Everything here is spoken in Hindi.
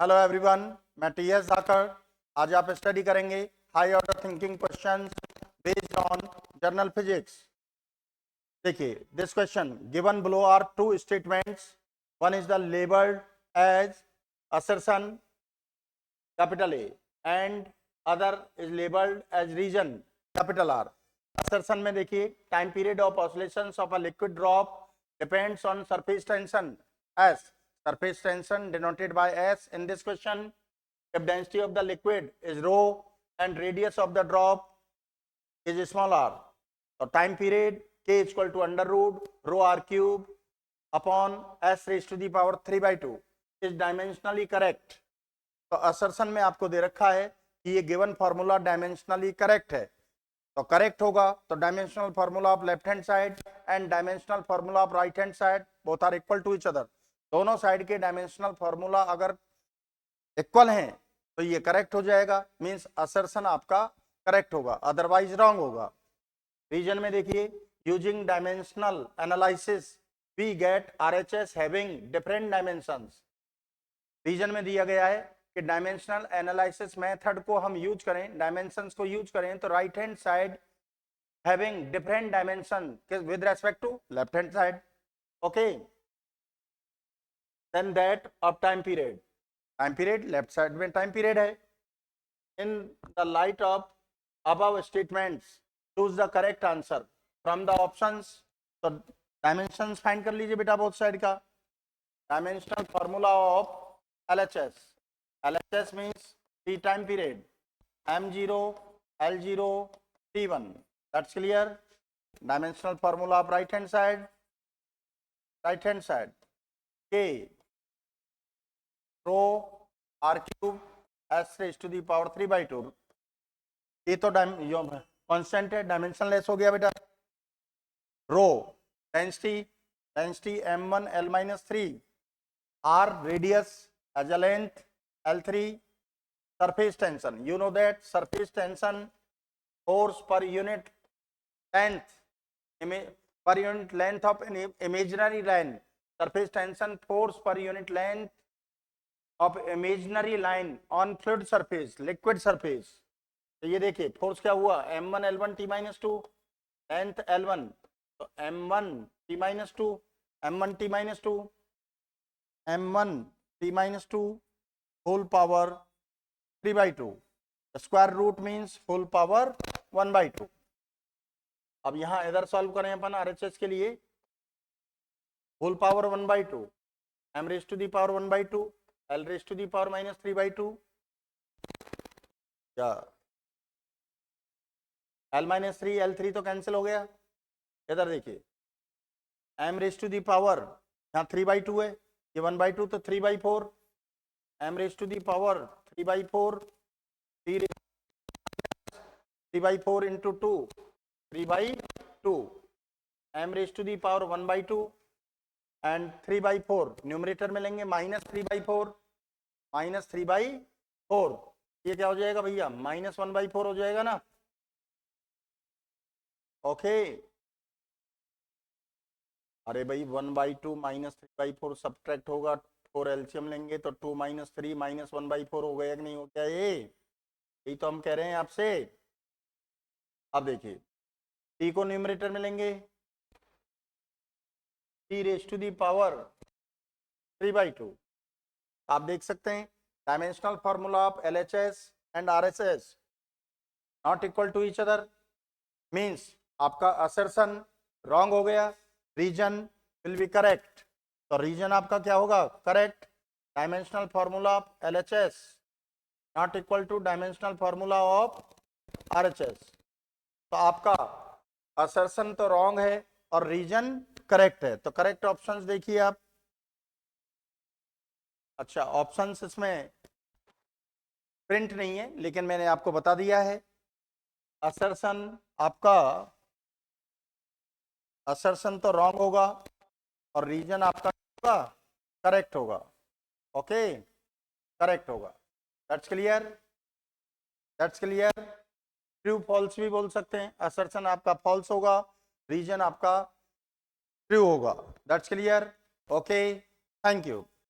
हेलो एवरीवन, मैं टीएस धाकड़। आज आप स्टडी करेंगे high order thinking questions based on general physics. देखिए, this question given below are two statements. One is the labelled as assertion capital A and other is labeled as region capital R. assertion में देखिए, time period of oscillations of a liquid drop depends on surface tension S. Surface tension denoted by S in this question. If density of the liquid is rho and radius of the drop is small r, so time period K is equal to under root rho r cube upon S raised to the power 3 by 2 is dimensionally correct. तो असर्शन में आपको दे रखा है कि ये गिवन फॉर्मूला डायमेंशनली करेक्ट है, तो करेक्ट होगा तो dimensional formula of left hand side and dimensional formula of right hand side both are equal to each other. दोनों साइड के डायमेंशनल फॉर्मूला अगर इक्वल हैं तो ये करेक्ट हो जाएगा, मींस असर्शन आपका करेक्ट होगा, अदरवाइज रॉन्ग होगा। रीजन में देखिए, using dimensional analysis we get RHS having different dimensions. Reason में दिया गया है कि डायमेंशनल एनालिसिस मेथड को हम यूज करें, डायमेंशंस को यूज करें तो right hand side having different dimension with respect to left hand side. Okay, then that of time period, time period left side में टाइम पीरियड है। In the light of above statements choose the correct answer from the options. तो डायमेंशंस फाइंड कर लीजिए बेटा बोथ साइड का। Dimensional formula of LHS. LHS means the time period M0, L0, T1. That's clear. Dimensional formula of right hand side. K rho r cube s raised to the power 3 by 2. ये तो कांस्टेंट है, डायमेंशनलेस हो गया बेटा। Rho density m1 L-3, r radius as a length L3, surface tension. You know that surface tension force per unit length, per unit length of an imaginary line. Surface tension force per unit length of imaginary line on fluid surface, liquid surface. तो ये देखिए फोर्स क्या हुआ, m1 L1 T-2, length L1, तो m1 T-2, m1 T-2, m1 T-2 whole power 3 by 2. The square root means full power 1 by 2. अब यहां इधर सॉल्व करें अपन आरएचएस के लिए, whole power 1 by 2, m raise to the power 1 by 2, l raise to the power -3 by 2, या l-3 l3 तो कैंसिल हो गया। इधर देखिए m raise to the power यहाँ 3 by 2 है, ये 1 by 2 तो 3 by 4, m raise to the power 3 by 4, 3 by 4 into 2, 3 by 2, m raise to the power 1 by 2 and 3 by 4 numerator में लेंगे -3 by 4, -3 by 4, ये क्या हो जाएगा भैया, -1 by 4 हो जाएगा ना। ओके, अरे भाई 1 by 2 -3 by 4 सब्ट्रैक्ट होगा, 4 एलसीएम लेंगे तो 2 - 3 -1 by 4 हो गया कि नहीं हो गया, यही तो हम कह रहे हैं आपसे। अब देखिए t को न्यूमरेटर में लेंगे, t raise to the power 3 by 2। आप देख सकते हैं dimensional formula of LHS and RHS not equal to each other, means आपका असर्शन रॉन्ग हो गया, रीजन विल बी करेक्ट। तो रीजन आपका क्या होगा, correct. Dimensional formula of LHS not equal to dimensional formula of RHS। तो आपका असर्शन तो रॉन्ग है और रीजन करेक्ट है, तो करेक्ट ऑप्शंस देखिए आप। अच्छा, ऑप्शंस इसमें प्रिंट नहीं है लेकिन मैंने आपको बता दिया है। असर्शन आपका, असर्शन तो रॉन्ग होगा और रीजन आपका होगा करेक्ट होगा। ओके, करेक्ट होगा। That's clear, that's clear. True false भी बोल सकते हैं, असर्शन आपका फॉल्स होगा, रीजन आपका ट्रू होगा। That's clear. Okay, thank you.